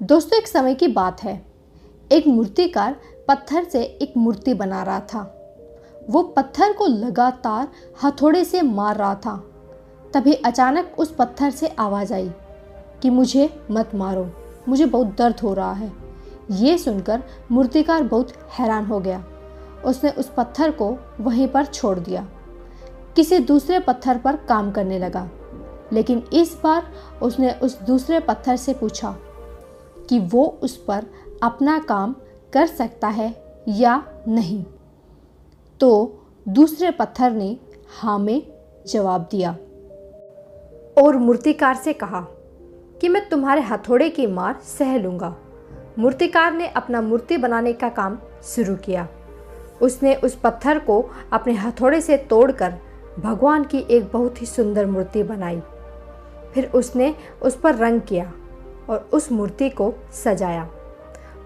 दोस्तों, एक समय की बात है। एक मूर्तिकार पत्थर से एक मूर्ति बना रहा था। वो पत्थर को लगातार हथौड़े से मार रहा था। तभी अचानक उस पत्थर से आवाज़ आई कि मुझे मत मारो, मुझे बहुत दर्द हो रहा है। ये सुनकर मूर्तिकार बहुत हैरान हो गया। उसने उस पत्थर को वहीं पर छोड़ दिया, किसी दूसरे पत्थर पर काम करने लगा। लेकिन इस बार उसने उस दूसरे पत्थर से पूछा कि वो उस पर अपना काम कर सकता है या नहीं। तो दूसरे पत्थर ने हाँ में जवाब दिया और मूर्तिकार से कहा कि मैं तुम्हारे हथौड़े की मार सह लूँगा। मूर्तिकार ने अपना मूर्ति बनाने का काम शुरू किया। उसने उस पत्थर को अपने हथौड़े से तोड़कर भगवान की एक बहुत ही सुंदर मूर्ति बनाई। फिर उसने उस पर रंग किया और उस मूर्ति को सजाया।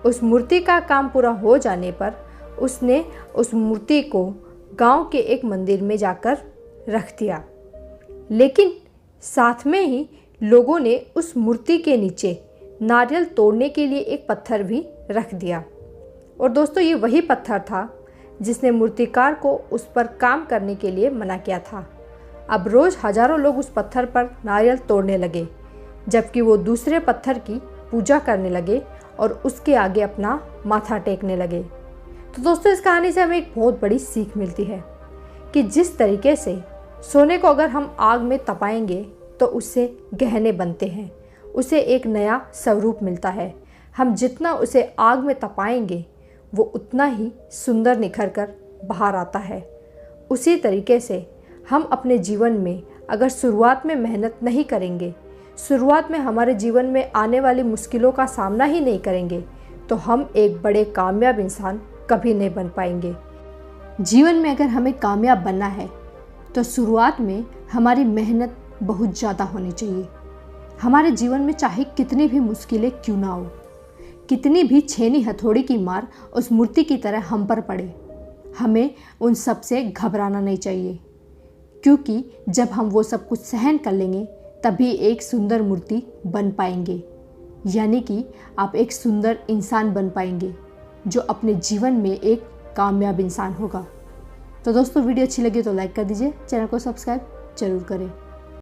उस मूर्ति का काम पूरा हो जाने पर उसने उस मूर्ति को गांव के एक मंदिर में जाकर रख दिया। लेकिन साथ में ही लोगों ने उस मूर्ति के नीचे नारियल तोड़ने के लिए एक पत्थर भी रख दिया। और दोस्तों, ये वही पत्थर था जिसने मूर्तिकार को उस पर काम करने के लिए मना किया था। अब रोज़ हजारों लोग उस पत्थर पर नारियल तोड़ने लगे, जबकि वो दूसरे पत्थर की पूजा करने लगे और उसके आगे अपना माथा टेकने लगे। तो दोस्तों, इस कहानी से हमें एक बहुत बड़ी सीख मिलती है कि जिस तरीके से सोने को अगर हम आग में तपाएंगे तो उससे गहने बनते हैं, उसे एक नया स्वरूप मिलता है। हम जितना उसे आग में तपाएंगे वो उतना ही सुंदर निखर कर बाहर आता है। उसी तरीके से हम अपने जीवन में अगर शुरुआत में मेहनत नहीं करेंगे, शुरुआत में हमारे जीवन में आने वाली मुश्किलों का सामना ही नहीं करेंगे, तो हम एक बड़े कामयाब इंसान कभी नहीं बन पाएंगे। जीवन में अगर हमें कामयाब बनना है तो शुरुआत में हमारी मेहनत बहुत ज़्यादा होनी चाहिए। हमारे जीवन में चाहे कितनी भी मुश्किलें क्यों ना हो, कितनी भी छेनी हथौड़ी की मार उस मूर्ति की तरह हम पर पड़े, हमें उन सब से घबराना नहीं चाहिए। क्योंकि जब हम वो सब कुछ सहन कर लेंगे तभी एक सुंदर मूर्ति बन पाएंगे, यानी कि आप एक सुंदर इंसान बन पाएंगे जो अपने जीवन में एक कामयाब इंसान होगा। तो दोस्तों, वीडियो अच्छी लगी तो लाइक कर दीजिए, चैनल को सब्सक्राइब जरूर करें।